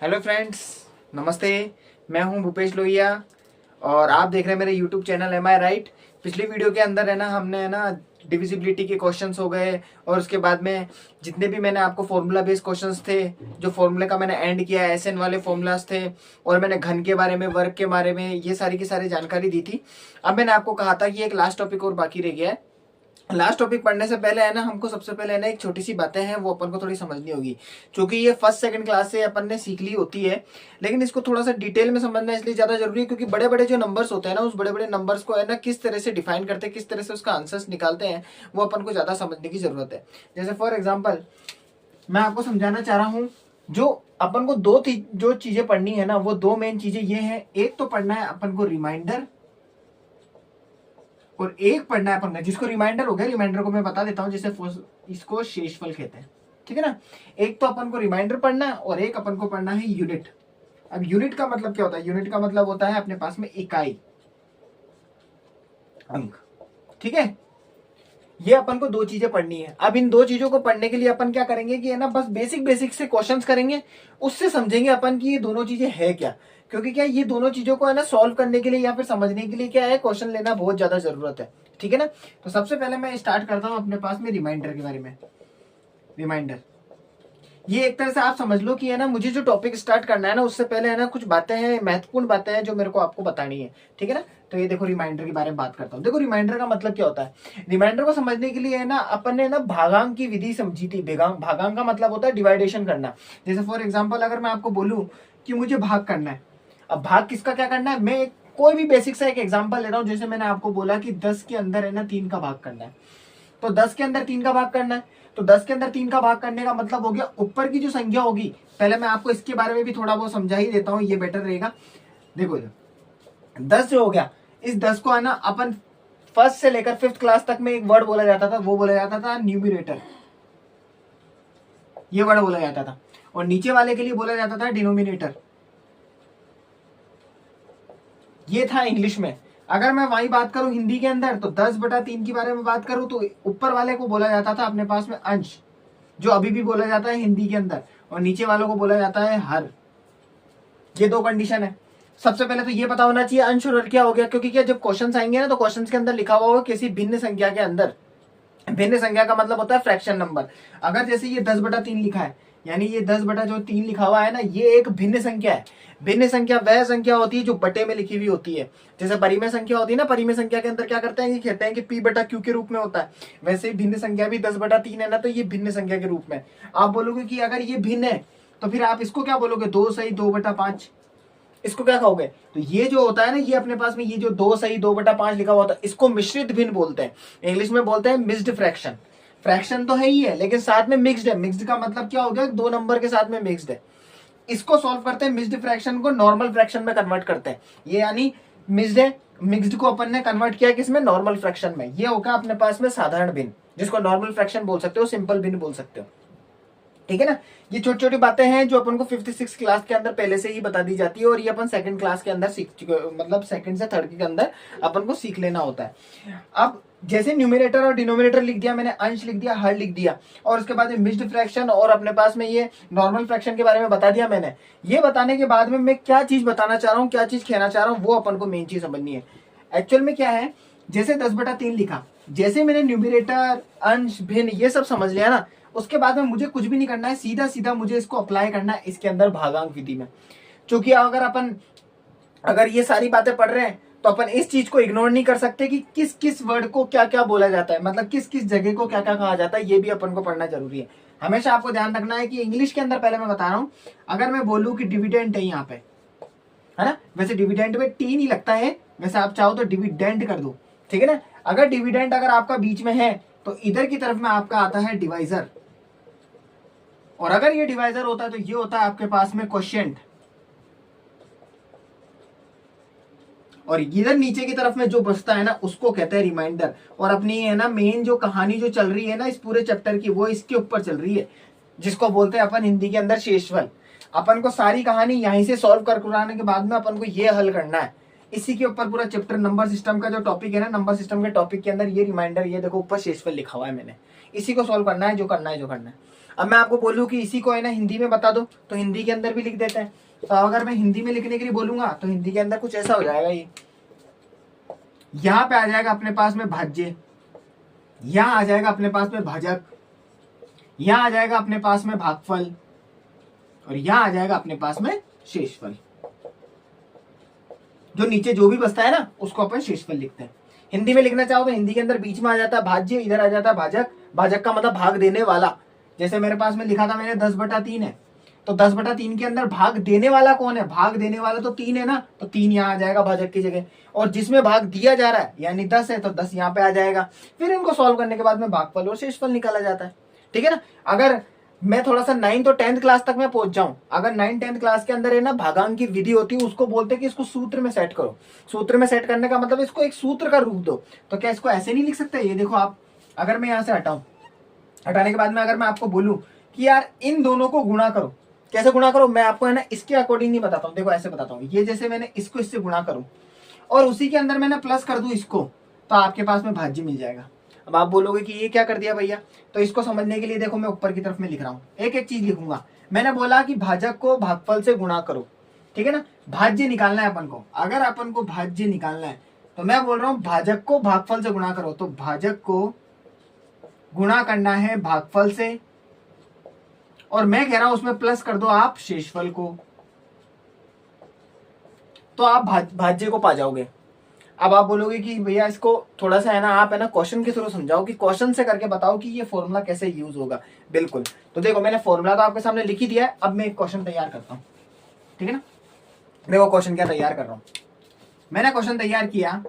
Hello friends, नमस्ते। मैं हूं भूपेश लोहिया और आप देख रहे हैं मेरे यूट्यूब चैनल एम आई राइट। पिछली वीडियो के अंदर है ना, हमने है ना डिविजिबिलिटी के क्वेश्चंस हो गए और उसके बाद में जितने भी मैंने आपको फॉर्मूला बेस्ड क्वेश्चंस थे, जो फॉर्मूले का मैंने एंड किया, एसएन वाले फॉर्मूलाज थे और मैंने घन के बारे में, वर्ग के बारे में, ये सारी की सारी जानकारी दी थी। अब मैंने आपको कहा था कि एक लास्ट टॉपिक और बाकी रह गया है। लास्ट टॉपिक पढ़ने से पहले है ना, हमको सबसे पहले है ना एक छोटी सी बातें हैं वो अपन को थोड़ी समझनी होगी, क्योंकि ये फर्स्ट सेकंड क्लास से अपन ने सीख ली होती है, लेकिन इसको थोड़ा सा डिटेल में समझना इसलिए ज्यादा जरूरी है क्योंकि बड़े बड़े जो नंबर्स होते हैं ना, उस बड़े बड़े नंबर्स को है ना किस तरह से डिफाइन करते हैं, किस तरह से उसका आंसर्स निकालते हैं, वो अपन को ज्यादा समझने की जरूरत है। जैसे फॉर एग्जाम्पल मैं आपको समझाना चाह रहा हूँ, जो अपन को जो चीजें पढ़नी है ना, वो दो मेन चीजें ये है। एक तो पढ़ना है अपन को रिमाइंडर और एक पढ़ना है अपन, जिसको रिमाइंडर हो गया, रिमाइंडर को मैं बता देता हूं, जैसे इसको शेषफल कहते हैं, ठीक है ना। एक तो अपन को रिमाइंडर पढ़ना है और एक अपन को पढ़ना है यूनिट। अब यूनिट का मतलब क्या होता है? यूनिट का मतलब होता है अपने पास में इकाई, अंक, ठीक है। ये अपन को दो चीजें पढ़नी है। अब इन दो चीजों को पढ़ने के लिए अपन क्या करेंगे कि है ना, बस बेसिक बेसिक से क्वेश्चंस करेंगे, उससे समझेंगे अपन कि ये दोनों चीजें है क्या। क्योंकि क्या ये दोनों चीजों को है ना सॉल्व करने के लिए या फिर समझने के लिए क्या है, क्वेश्चन लेना बहुत ज्यादा जरूरत है, ठीक है ना। तो सबसे पहले मैं स्टार्ट करता हूं अपने पास में रिमाइंडर के बारे में। रिमाइंडर, ये एक तरह से आप समझ लो कि है ना, मुझे जो टॉपिक स्टार्ट करना है ना, उससे पहले है ना कुछ बातें हैं, महत्वपूर्ण बातें हैं जो मेरे को आपको बतानी है, ठीक है ना। तो ये देखो, रिमाइंडर के बारे में बात करता हूँ। देखो, रिमाइंडर का मतलब क्या होता है। रिमाइंडर को समझने के लिए है ना, अपन ने ना भागांक की विधि समझी थी। भागांक का मतलब होता है डिवाइडेशन करना। जैसे फॉर एग्जाम्पल अगर मैं आपको बोलूं कि मुझे भाग करना है, अब भाग किसका क्या करना है, मैं कोई भी बेसिक सा एक एग्जाम्पल ले रहा हूँ। जैसे मैंने आपको बोला कि 10 के अंदर है ना 3 का भाग करना है, तो 10 के अंदर 3 का भाग करना है। तो 10 के अंदर 3 का भाग करने का मतलब हो गया, ऊपर की जो संख्या होगी, पहले मैं आपको इसके बारे में भी थोड़ा बहुत समझा ही देता हूं, ये बेटर रहेगा। देखो 10 जो हो गया, इस 10 को है ना अपन फर्स्ट से लेकर फिफ्थ क्लास तक में एक वर्ड बोला जाता था, वो बोला जाता था न्यूमिरेटर। ये वर्ड बोला जाता था। और नीचे वाले के लिए बोला जाता था डिनोमिनेटर। ये था इंग्लिश में। अगर मैं वही बात करूं हिंदी के अंदर, तो 10/3 के बारे में बात करूं तो ऊपर वाले को बोला जाता था अपने पास में अंश, जो अभी भी बोला जाता है हिंदी के अंदर, और नीचे वालों को बोला जाता है हर। ये दो कंडीशन है। सबसे पहले तो ये पता होना चाहिए अंश और हर क्या हो गया, क्योंकि क्या जब क्वेश्चन आएंगे ना, तो क्वेश्चन के अंदर लिखा हुआ होगा किसी भिन्न संख्या के अंदर। भिन्न संख्या का मतलब होता है फ्रैक्शन नंबर। अगर जैसे ये 10/3 लिखा है, यानी ये 10/3 लिखा हुआ है ना, ये एक भिन्न संख्या है। भिन्न संख्या वह संख्या होती है जो बटे में लिखी हुई होती है। जैसे परिमेय संख्या होती है ना, परिमेय संख्या के अंदर क्या करते हैं, ये कहते हैं कि p/q के रूप में होता है। वैसे ही भिन्न संख्या भी 10/3 है ना, तो ये भिन्न संख्या के रूप में। आप बोलोगे कि अगर ये भिन्न है, तो फिर आप इसको क्या बोलोगे, 2 सही 2/5। इसको क्या कहोगे, तो ये जो होता है ना, ये अपने पास में ये जो 2 सही 2/5 लिखा हुआ था, इसको मिश्रित भिन्न बोलते हैं। इंग्लिश में बोलते हैं मिक्स्ड फ्रैक्शन। फ्रैक्शन तो है ही है, लेकिन साथ में मिक्स्ड है। मिक्स्ड का मतलब क्या हो गया, दो नंबर के साथ में मिक्स्ड है। इसको सॉल्व करते हैं, मिक्स्ड फ्रैक्शन को नॉर्मल फ्रैक्शन में कन्वर्ट करते हैं। ये यानी मिक्स्ड है, मिक्स्ड को अपन ने कन्वर्ट किया किसमें, नॉर्मल फ्रैक्शन में। ये होगा अपने पास में साधारण भिन्न, जिसको नॉर्मल फ्रैक्शन बोल सकते हो, सिंपल भिन्न बोल सकते हो, ठीक है ना। ये छोटी छोटी बातें हैं जो अपन को फिफ्थ सिक्स क्लास के अंदर पहले से ही बता दी जाती है, और ये अपन सेकंड क्लास के अंदर सीख चुके, मतलब सेकंड से थर्ड के अंदर अपन को सीख लेना होता है। अब जैसे न्यूमिनेटर और डिनोमिनेटर लिख दिया मैंने, अंश लिख दिया, हर लिख दिया, और उसके बाद मिक्स्ड फ्रैक्शन और अपने पास में ये नॉर्मल फ्रैक्शन के बारे में बता दिया मैंने। ये बताने के बाद में मैं क्या चीज बताना चाह रहा हूँ, क्या चीज कहना चाह रहा हूँ, वो अपन को मेन चीज समझनी है। एक्चुअल में क्या है, जैसे 10/3 लिखा, जैसे मैंने न्यूमिनेटर, अंश, भिन्न ये सब समझ लिया ना, उसके बाद में मुझे कुछ भी नहीं करना है, सीधा सीधा मुझे इसको अप्लाई करना है इसके अंदर भागांक विधि में। क्योंकि अगर ये सारी बातें पढ़ रहे हैं, तो अपन इस चीज को इग्नोर नहीं कर सकते कि किस किस वर्ड को क्या क्या बोला जाता है, मतलब किस किस जगह को क्या क्या कहा जाता है, ये भी अपन को पढ़ना जरूरी है। हमेशा आपको ध्यान रखना है कि इंग्लिश के अंदर, पहले मैं बता रहा हूं, अगर मैं बोलूं कि डिविडेंड है यहाँ पे, है ना, वैसे डिविडेंड में टी नहीं लगता है, वैसे आप चाहो तो डिविडेंड कर दो, ठीक है ना। अगर डिविडेंड अगर आपका बीच में है, तो इधर की तरफ में आपका आता है डिवाइजर, और अगर ये डिवाइजर होता है तो ये होता है आपके पास में क्वोशिएंट, और इधर नीचे की तरफ में जो बचता है ना, उसको कहते हैं रिमाइंडर। और अपनी है ना मेन जो कहानी जो चल रही है ना इस पूरे चैप्टर की, वो इसके ऊपर चल रही है, जिसको बोलते हैं अपन हिंदी के अंदर शेषफल। अपन को सारी कहानी यहीं से सॉल्व कर कराने के बाद में अपन को ये हल करना है। इसी के ऊपर पूरा चैप्टर, नंबर सिस्टम का जो टॉपिक है ना, नंबर सिस्टम के टॉपिक के अंदर ये रिमाइंडर, ये देखो ऊपर शेषफल लिखा हुआ है मैंने, इसी को सॉल्व करना है, जो करना है जो करना है। अब मैं आपको बोलूं कि इसी को है ना हिंदी में बता दो, तो हिंदी के अंदर भी लिख देते हैं। तो अगर मैं हिंदी में लिखने के लिए बोलूंगा तो हिंदी के अंदर कुछ ऐसा हो जाएगा, ये यहाँ पे आ जाएगा अपने पास में भाज्य, यहाँ आ जाएगा अपने पास में भाजक, यहाँ आ जाएगा अपने पास में भागफल, और यहाँ आ जाएगा अपने पास में शेषफल। जो नीचे जो भी बचता है ना उसको अपन शेषफल लिखते हैं। हिंदी में लिखना चाहो तो हिंदी के अंदर बीच में आ जाता है भाज्य, इधर आ जाता है भाजक। भाजक का मतलब भाग देने वाला। जैसे मेरे पास में लिखा था मैंने 10/3 है, तो 10/3 के अंदर भाग देने वाला कौन है? भाग देने वाला तो 3 है ना, तो 3 यहाँ आ जाएगा भाजक की जगह। और जिसमें भाग दिया जा रहा है यानी 10 है तो 10 यहाँ पे आ जाएगा। फिर इनको सॉल्व करने के बाद में भागफल और शेषफल निकाला जाता है। ठीक है ना। अगर मैं थोड़ा सा 9th और 10th क्लास तक मैं पहुंच जाऊं, अगर 9th 10th क्लास के अंदर है ना भागांक की विधि होती है, उसको बोलते हैं कि इसको सूत्र में सेट करो। सूत्र में सेट करने का मतलब इसको एक सूत्र का रूप दो। तो क्या इसको ऐसे नहीं लिख सकते? ये देखो आप, अगर मैं यहाँ से हटाऊं, हटाने के बाद में अगर मैं आपको बोलूं कि यार इन दोनों को गुणा करो, कैसे गुणा करो? मैं आपको है ना इसके अकॉर्डिंग नहीं बताता हूँ, देखो ऐसे बताता हूँ। ये जैसे मैंने इसको इससे गुणा करूं और उसी के अंदर मैंने प्लस कर दूं इसको, तो आपके पास में भाज्य मिल जाएगा। अब आप बोलोगे कि ये क्या कर दिया भैया, तो इसको समझने के लिए देखो मैं ऊपर की तरफ में लिख रहा हूँ, एक एक चीज लिखूंगा। मैंने बोला कि भाजक को भागफल से गुणा करो, ठीक है ना। भाज्य निकालना है अपन को, अगर अपन को भाज्य निकालना है तो मैं बोल रहा हूँ भाजक को भागफल से गुणा करो। तो भाजक को गुणा करना है भागफल से, और मैं कह रहा हूं उसमें प्लस कर दो आप शेषफल को, तो आप भाज्य को पा जाओगे। अब आप बोलोगे कि भैया इसको थोड़ा सा है ना आप है ना क्वेश्चन के थ्रू समझाओ, कि क्वेश्चन से करके बताओ कि ये फॉर्मूला कैसे यूज होगा। बिल्कुल। तो देखो मैंने फॉर्मूला तो आपके सामने लिख ही दिया है, अब मैं एक क्वेश्चन तैयार करता हूँ, ठीक है ना। देखो क्वेश्चन क्या तैयार कर रहा हूँ। मैंने क्वेश्चन तैयार किया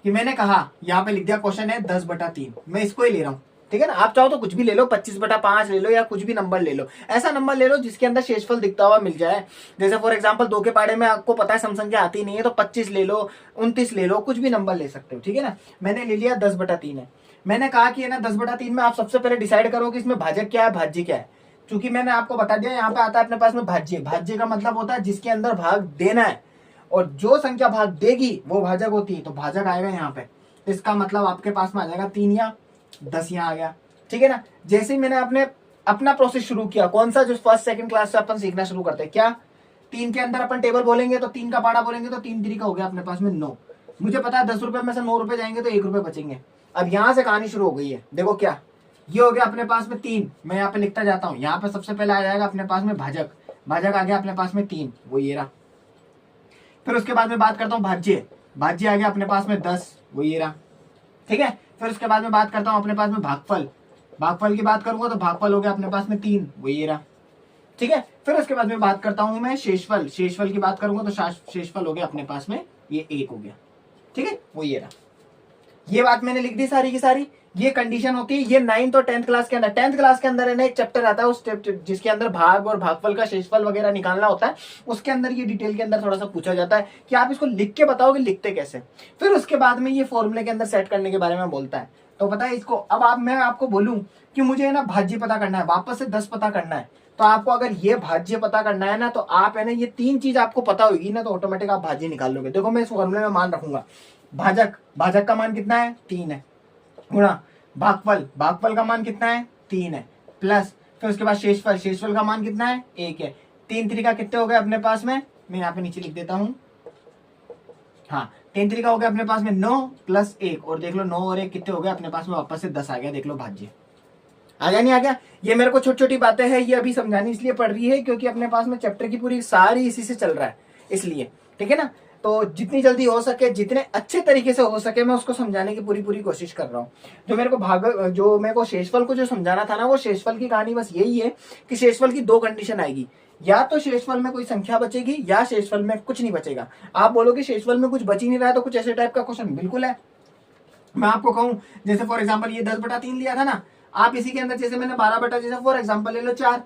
कि मैंने कहा यहाँ पे लिख दिया क्वेश्चन है 10/3, मैं इसको ही ले रहा हूँ, ठीक है ना। आप चाहो तो कुछ भी ले लो, 25/5 ले लो या कुछ भी नंबर ले लो, ऐसा नंबर ले लो जिसके अंदर शेषफल दिखता हुआ मिल जाए। जैसे फॉर एग्जांपल 2 के पाड़े में आपको पता है सम संख्या आती नहीं है, तो 25 ले लो, 29 ले लो, कुछ भी नंबर ले सकते हो, ठीक है ना। मैंने ले लिया 10/3 है। मैंने कहा कि है ना 10/3 में आप सबसे पहले डिसाइड करो कि इसमें भाजक क्या है, भाज्य क्या है। क्योंकि मैंने आपको बता दिया यहाँ पे आता है अपने पास में भाज्य। भाज्य का मतलब होता है जिसके अंदर भाग देना है, और जो संख्या भाग देगी वो भाजक होती है, तो भाजक आएगा यहाँ पे। इसका मतलब आपके पास में आ जाएगा 3 या 10 यहाँ आ गया, ठीक है ना। जैसे ही मैंने अपना प्रोसेस शुरू किया, कौन सा, जो फर्स्ट सेकंड क्लास से अपन सीखना शुरू करते हैं, क्या 3 के अंदर अपन टेबल बोलेंगे तो 3 का पाड़ा बोलेंगे, तो 3 3 का हो गया अपने पास में 9। मुझे पता है 10 रुपए में से 9 रुपए जाएंगे तो 1 रुपए बचेंगे। अब यहाँ से कहानी शुरू हो गई है। देखो क्या, ये हो गया अपने पास में 3, मैं यहाँ पे लिखता जाता हूँ। यहाँ पे सबसे पहले आ जाएगा अपने पास में भाजक, भाजक आ गया अपने पास में 3, वो ये रहा। फिर उसके बाद में बात करता हूँ भाज्य, भाज्य आ गया अपने पास में 10, वो ये रहा, ठीक है। फिर उसके बाद में बात करता हूँ अपने पास में भागफल, भागफल की बात करूंगा तो भागफल हो गया अपने पास में 3, वो ये रहा, ठीक है। फिर उसके बाद में बात करता हूं मैं शेषफल, शेषफल की बात करूंगा तो शेषफल हो गया अपने पास में ये 1 हो गया, ठीक है, वो ये रहा। ये बात मैंने लिख दी सारी की सारी। ये कंडीशन होती है, ये 9th और 10th क्लास के अंदर। 10th क्लास के अंदर है ना एक चैप्टर आता है, उस जिसके अंदर भाग और भागफल का शेषफल वगैरह निकालना होता है। उसके अंदर ये डिटेल के अंदर थोड़ा सा पूछा जाता है कि आप इसको लिख के बताओगे, लिखते कैसे। फिर उसके बाद में ये फॉर्मूले के अंदर सेट करने के बारे में बोलता है। तो पता है इसको, अब मैं आपको बोलूं कि मुझे है ना भाज्य पता करना है, वापस से 10 पता करना है, तो आपको अगर ये भाज्य पता करना है ना, तो आप है ना ये 3 चीज आपको पता होगी ना, तो ऑटोमेटिक आप भाज्य निकाल लोगे। देखो मैं इस फॉर्मूले में मान रखूंगा, भाजक, भाजक का मान कितना है 3 है, गुणा भागफल, भागफल का मान कितना है 3 है, प्लस फिर उसके बाद शेषफल, शेषफल का मान कितना है 1 है। 3 3 का कितने हो गए अपने पास में, मैं यहाँ पे नीचे लिख देता हूँ, हाँ 3 3 का हो गया अपने पास में 9 प्लस 1, और देख लो 9 और 1 कितने हो गए अपने पास में, वापस से 10 आ गया। देख लो भाज्य आ गया, नहीं आ गया। ये मेरे को छोटी छोटी बातें हैं, ये अभी समझानी इसलिए पड़ रही है क्योंकि अपने पास में चैप्टर की पूरी सारी इसी से चल रहा है, इसलिए, ठीक है ना। तो जितनी जल्दी हो सके, जितने अच्छे तरीके से हो सके, मैं उसको समझाने की पूरी कोशिश कर रहा हूँ। जो मेरे को शेषफल को जो समझाना था ना, वो शेषफल की कहानी बस यही है कि शेषफल की 2 कंडीशन आएगी, या तो शेषफल में कोई संख्या बचेगी या शेषफल में कुछ नहीं बचेगा। आप बोलोगे शेषफल में कुछ बच ही नहीं रहा है, तो कुछ ऐसे टाइप का क्वेश्चन बिल्कुल है। मैं आपको कहूं जैसे फॉर एग्जांपल ये 10/3 लिया था ना, आप इसी के अंदर जैसे मैंने 12 जैसे फॉर एग्जांपल ले लो 4,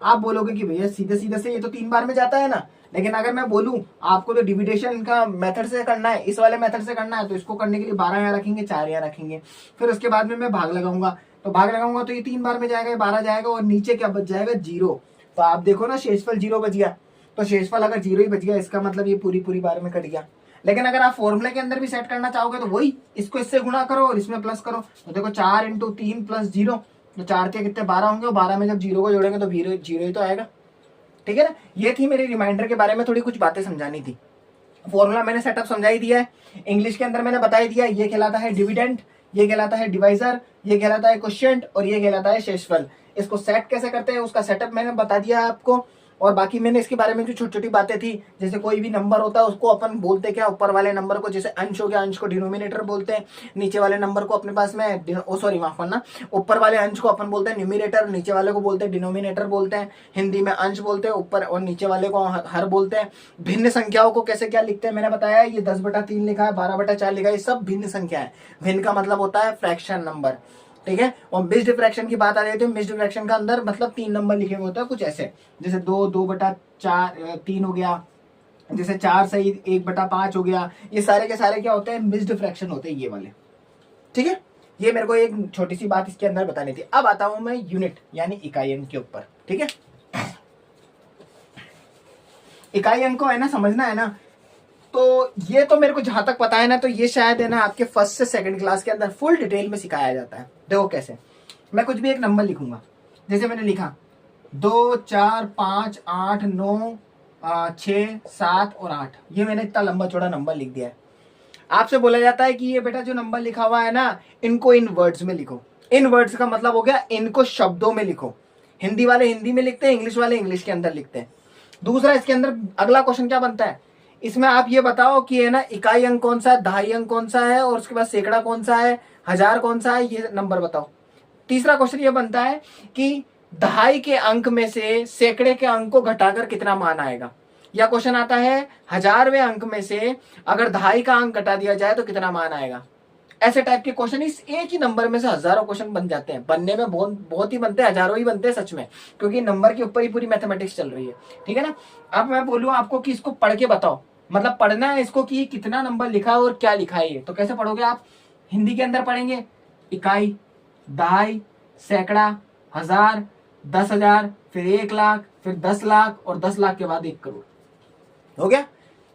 आप बोलोगे कि भैया सीधे सीधे से ये तो 3 बार में जाता है ना। लेकिन अगर मैं बोलूं आपको तो डिविडेशन का मेथड से करना है, इस वाले मेथड से करना है, तो इसको करने के लिए 12 यहाँ रखेंगे, 4 यहाँ रखेंगे। फिर उसके बाद में मैं भाग लगाऊंगा, तो भाग लगाऊंगा तो ये 3 बार में जाएगा, 12 जाएगा, और नीचे क्या बच जाएगा 0। तो आप देखो ना शेषफल 0 बच गया, तो शेषफल अगर 0 ही बच गया, इसका मतलब ये पूरी बार में कट गया। लेकिन अगर आप फॉर्मूले के अंदर भी सेट करना चाहोगे तो वही, इसको इससे गुणा करो और इसमें प्लस करो। तो देखो 4 × 3 + 0 तो 4 के कितने 12 होंगे, और 12 में जब 0 को जोड़ेंगे तो 0 ही तो आएगा। ठीक है ना। ये थी मेरी रिमाइंडर के बारे में थोड़ी कुछ बातें समझानी थी। फॉर्मूला मैंने सेटअप समझा ही दिया है। इंग्लिश के अंदर मैंने बता ही दिया, ये कहलाता है डिविडेंड, ये कहलाता है डिवाइजर, ये कहलाता है क्वोशिएंट, और ये कहलाता है शेषफल। इसको सेट कैसे करते हैं उसका सेटअप मैंने बता दिया है आपको। और बाकी मैंने इसके बारे में जो छोटी छोटी बातें थी, जैसे कोई भी नंबर होता है उसको अपन बोलते क्या, ऊपर वाले नंबर को, जैसे अंश हो गया, अंश को डिनोमिनेटर बोलते हैं, नीचे वाले नंबर को अपने पास में माफ करना, ऊपर वाले अंश को अपन बोलते हैं न्यूमिनेटर, नीचे वाले को बोलते हैं डिनोमिनेटर बोलते हैं। हिंदी में अंश बोलते हैं ऊपर, और नीचे वाले को हर बोलते हैं। भिन्न संख्याओं को कैसे क्या लिखते हैं मैंने बताया, ये 10/3 लिखा है, 12/4 लिखा है, ये सब भिन्न संख्या है। भिन्न का मतलब होता है फ्रैक्शन नंबर। ठीक है। और मिस्ड फ्रैक्शन की बात आ रही है, मिस्ड फ्रैक्शन का अंदर मतलब 3 नंबर लिखे हुए होते हैं कुछ ऐसे, जैसे 2/4 हो गया, जैसे 4 सही 1/5 हो गया। ये सारे के सारे क्या होते हैं, मिस्ड फ्रैक्शन होते हैं ये वाले। ठीक है। ये मेरे को एक छोटी सी बात इसके अंदर बतानी थी। अब आता हूं मैं यूनिट यानी इकाई अंक के ऊपर। ठीक है। इकाई अंक को है ना समझना है ना, तो ये तो मेरे को जहां तक पता है ना, तो ये शायद है ना आपके 1st से 2nd क्लास के अंदर फुल डिटेल में सिखाया जाता है। देखो कैसे, मैं कुछ भी एक नंबर लिखूंगा, जैसे मैंने लिखा 2 4 5 8 9 6 7 और 8, ये मैंने इतना लंबा चौड़ा नंबर लिख दिया है। आपसे बोला जाता है कि ये बेटा जो नंबर लिखा हुआ है ना, इनको इन वर्ड्स में लिखो। इन वर्ड्स का मतलब हो गया इनको शब्दों में लिखो। हिंदी वाले हिंदी में लिखते हैं, इंग्लिश वाले इंग्लिश के अंदर लिखते हैं। दूसरा इसके अंदर अगला क्वेश्चन क्या बनता है, इसमें आप ये बताओ कि है ना इकाई अंक कौन सा है, दहाई अंक कौन सा है, और उसके बाद सैकड़ा कौन सा है, हजार कौन सा है, ये नंबर बताओ। तीसरा क्वेश्चन ये बनता है कि दहाई के अंक में से सैकड़े के अंक को घटाकर कितना मान आएगा। या क्वेश्चन आता है 1000वें अंक में से अगर दहाई का अंक घटा दिया जाए तो कितना मान आएगा। ऐसे टाइप के क्वेश्चन इस एक ही नंबर में से हजारों क्वेश्चन बन जाते हैं। बनने में बहुत ही बनते हैं, हजारों ही बनते हैं सच में, क्योंकि नंबर के ऊपर ही पूरी मैथमेटिक्स चल रही है। ठीक है ना। अब मैं बोलूं आपको कि इसको पढ़ के बताओ, मतलब पढ़ना है इसको कि कितना नंबर लिखा है और क्या लिखा है ये, तो कैसे पढ़ोगे आप, हिंदी के अंदर पढ़ेंगे इकाई, दहाई, सैकड़ा, हजार, 10,000, फिर 1 लाख, फिर 10 लाख, और 10 लाख के बाद 1 करोड़। हो गया।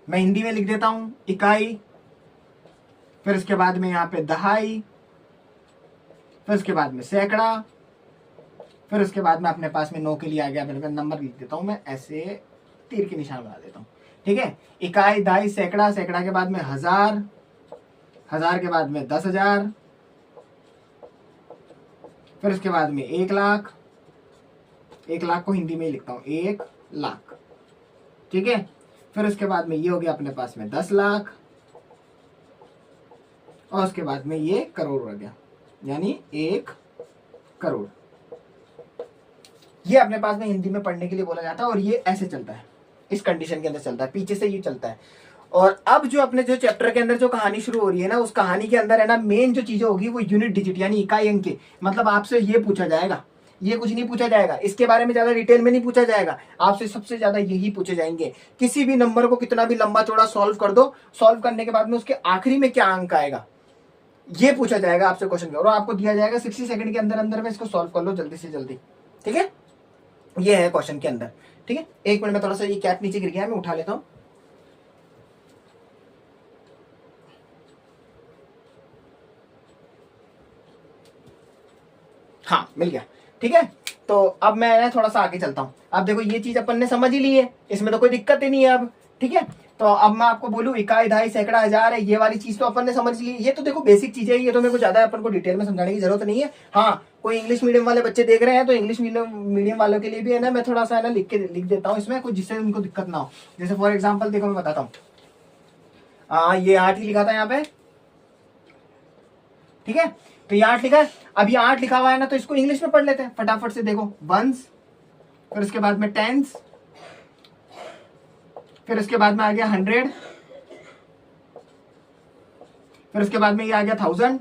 मैं हिंदी में लिख देता हूं इकाई, फिर उसके बाद में यहाँ पे दहाई, फिर उसके बाद में सैकड़ा, फिर उसके बाद में अपने पास में 9 के लिए आ गया, फिर नंबर लिख देता हूं मैं ऐसे, तीर के निशान बना देता हूं। ठीक है। इकाई, दहाई, सैकड़ा, सैकड़ा के बाद में हजार, हजार के बाद में 10,000, फिर उसके बाद में 1 लाख, 1 लाख को हिंदी में ही लिखता हूं 1 लाख। ठीक है। फिर उसके बाद में ये हो गया अपने पास में 10 लाख, और उसके बाद में ये करोड़ हो गया, यानी 1 करोड़। ये अपने पास में हिंदी में पढ़ने के लिए बोला जाता है, और ये ऐसे चलता है, इस कंडीशन के अंदर चलता है, पीछे से ये चलता है। और अब जो अपने जो चैप्टर के अंदर जो कहानी शुरू हो रही है ना, उस कहानी के अंदर है ना मेन जो चीजें होगी वो यूनिट डिजिट यानी इकाई अंक के, मतलब आपसे ये पूछा जाएगा, ये कुछ नहीं पूछा जाएगा, इसके बारे में ज्यादा डिटेल में नहीं पूछा जाएगा। आपसे सबसे ज्यादा यही पूछे जाएंगे, किसी भी नंबर को कितना भी लंबा चौड़ा सॉल्व कर दो, सॉल्व करने के बाद में उसके आखिरी में क्या अंक आएगा, ये पूछा जाएगा आपसे क्वेश्चन, और आपको दिया जाएगा 60 सेकंड के अंदर अंदर में इसको सॉल्व कर लो जल्दी से जल्दी। ठीक है। ये है क्वेश्चन के अंदर। ठीक है। 1 मिनट में थोड़ा सा ये कैप नीचे गिर गया है, मैं उठा लेता हूं। हाँ मिल गया। ठीक है। तो अब मैं थोड़ा सा आगे चलता हूं। अब देखो ये चीज अपन ने समझ ही ली है, इसमें तो कोई दिक्कत ही नहीं है अब। ठीक है। तो अब मैं आपको बोलूं इकाई, दहाई, सैकड़ा, हजार है, ये वाली चीज तो अपन ने समझ ली। ये तो देखो बेसिक चीजें है, ये तो मेरे को ज्यादा अपन को डिटेल में समझाने की जरूरत नहीं है। हाँ कोई इंग्लिश मीडियम वाले बच्चे देख रहे हैं तो इंग्लिश मीडियम वालों के लिए भी है ना, मैं थोड़ा सा है ना लिख देता हूँ इसमें कुछ, जिससे उनको दिक्कत ना हो। जैसे फॉर एग्जाम्पल देखो मैं बताता हूँ, ये 8 ही लिखा था यहाँ पे। ठीक है। तो ये 8 लिखा है, अब ये 8 लिखा हुआ है ना, तो इसको इंग्लिश में पढ़ लेते हैं फटाफट से। देखो 1s, फिर उसके बाद में 10s, फिर उसके बाद में आ गया 100, फिर उसके बाद में ये आ गया 1000,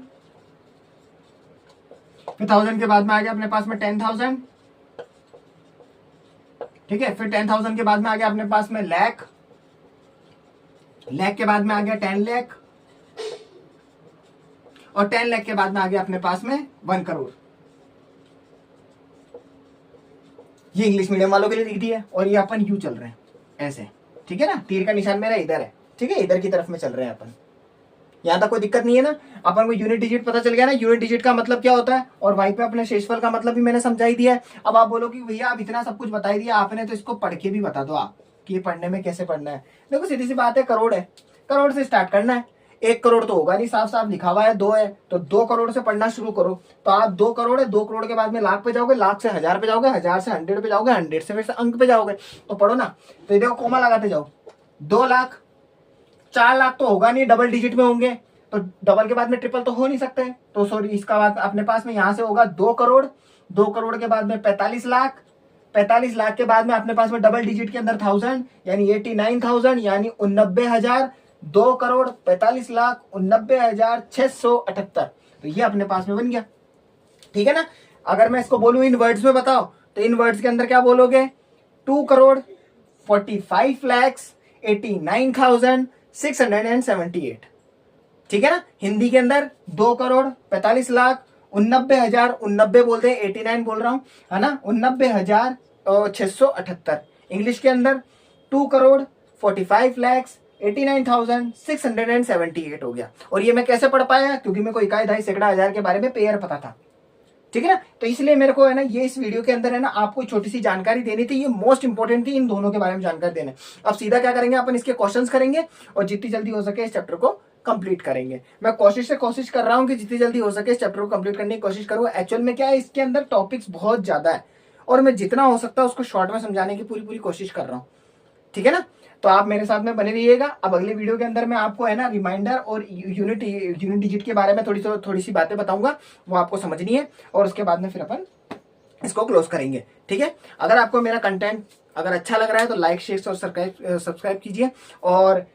फिर 1000 के बाद में आ गया अपने पास में 10,000। ठीक है। फिर 10,000 के बाद में आ गया अपने पास में लाख, लाख के बाद में आ गया 10 लाख, और 10 लाख के बाद में आ गया अपने पास में 1 करोड़। ये इंग्लिश मीडियम वालों के लिए लिख दिया, और ये अपन यू चल रहे हैं ऐसे। ठीक है ना। तीर का निशान मेरा इधर है। ठीक है। इधर की तरफ में चल रहे हैं अपन। यहाँ तक कोई दिक्कत नहीं है ना। अपन को यूनिट डिजिट पता चल गया ना, यूनिट डिजिट का मतलब क्या होता है, और वहीं पे अपने शेषफल का मतलब भी मैंने समझा ही दिया है। अब आप बोलो कि भैया आप इतना सब कुछ बता ही दिया आपने, तो इसको पढ़ के भी बता दो आप कि ये पढ़ने में कैसे पढ़ना है। देखो सीधी सी बात है, करोड़ है, करोड़ से स्टार्ट करना है। 1 करोड़ तो होगा नहीं, साफ साफ लिखा हुआ है 2 है, तो 2 करोड़ से पढ़ना शुरू करो। तो आप 2 करोड़ है, 2 करोड़ के बाद में लाख पे जाओगे, लाख से 1000 पे जाओगे, 1000 से 100 पे जाओगे, 100 से फिर से अंक पे जाओगे। तो पढ़ो ना। तो ये देखो कोमा लगाते जाओ, 2 लाख, 4 लाख तो होगा नहीं, डबल डिजिट में होंगे, तो डबल के बाद में ट्रिपल तो हो नहीं सकते। तो सॉरी, इसका बाद अपने पास में यहां से होगा 2 करोड़, 2 करोड़ के बाद में 45 लाख, 45 लाख के बाद में अपने पास में डबल डिजिट के अंदर 1000 यानी 89,000 यानी 89,000, 2 करोड़ 45 लाख 89,678। तो ये अपने पास में बन गया। ठीक है ना। अगर मैं इसको बोलूं इन वर्ड्स में बताओ, तो इन वर्ड्स के अंदर क्या बोलोगे, 2 करोड़ 45 लैक्स 89,678। ठीक है ना। हिंदी के अंदर 2 करोड़ 45 लाख 89,000, 89 बोलते हैं, 89 बोल रहा हूं, है ना, 89,678। इंग्लिश के अंदर 2 करोड़ 45 लैक्स 89,678 हो गया। और ये मैं कैसे पढ़ पाया, क्योंकि मेरे को इकाई, दहाई, सैकड़ा, हजार के बारे में पेयर पता था। ठीक है ना। तो इसलिए मेरे को है ना, ये इस वीडियो के अंदर है ना आपको छोटी सी जानकारी देनी थी, ये मोस्ट इंपॉर्टेंट थी इन दोनों के बारे में जानकारी देना। अब सीधा क्या करेंगे, अपन इसके क्वेश्चंस करेंगे और जितनी जल्दी हो सके इस चैप्टर को कंप्लीट करेंगे। मैं कोशिश कर रहा हूं कि जितनी जल्दी हो सके इस चैप्टर को कंप्लीट करने की कोशिश करूं। एक्चुअल में क्या है, इसके अंदर टॉपिक्स बहुत ज्यादा है और मैं जितना हो सकता है उसको शॉर्ट में समझाने की पूरी कोशिश कर रहा हूं। ठीक है ना। तो आप मेरे साथ में बने रहिएगा। अब अगले वीडियो के अंदर मैं आपको है ना रिमाइंडर और यूनिट डिजिट के बारे में थोड़ी सी बातें बताऊंगा, वो आपको समझनी है, और उसके बाद में फिर अपन इसको क्लोज करेंगे। ठीक है। अगर आपको मेरा कंटेंट अगर अच्छा लग रहा है तो लाइक, शेयर और सब्सक्राइब कीजिए। और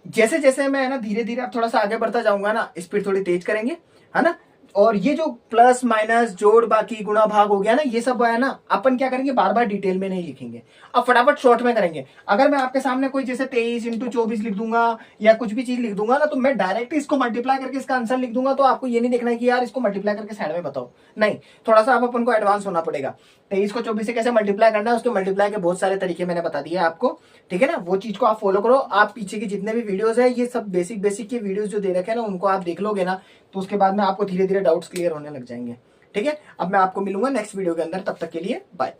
जैसे जैसे मैं है ना धीरे धीरे अब थोड़ा सा आगे बढ़ता जाऊंगा ना, स्पीड थोड़ी तेज करेंगे, है ना। और ये जो प्लस माइनस जोड़ बाकी गुणा भाग हो गया ना, ये सब है ना अपन क्या करेंगे, बार बार डिटेल में नहीं लिखेंगे, अब फटाफट शॉर्ट में करेंगे। अगर मैं आपके सामने कोई जैसे 23 × 24 लिख दूंगा या कुछ भी चीज लिख दूंगा ना, तो मैं डायरेक्ट इसको मल्टीप्लाई करके इसका आंसर लिख दूंगा। तो आपको ये नहीं देखना है कि यार इसको मल्टीप्लाई करके साइड में बताओ, नहीं, थोड़ा सा आप अपन को एडवांस होना पड़ेगा। 23 को 24 से कैसे मल्टीप्लाई करना है, उसके मल्टीप्लाई के बहुत सारे तरीके मैंने बता दिए आपको। ठीक है ना। वो चीज को आप फॉलो करो। आप पीछे के जितने भी वीडियोस है, ये सब बेसिक के वीडियोस जो दे रखे हैं ना, उनको आप देख लोगे ना, तो उसके बाद में आपको धीरे धीरे डाउट्स क्लियर होने लग जाएंगे। ठीक है। अब मैं आपको मिलूंगा नेक्स्ट वीडियो के अंदर, तब तक के लिए बाय।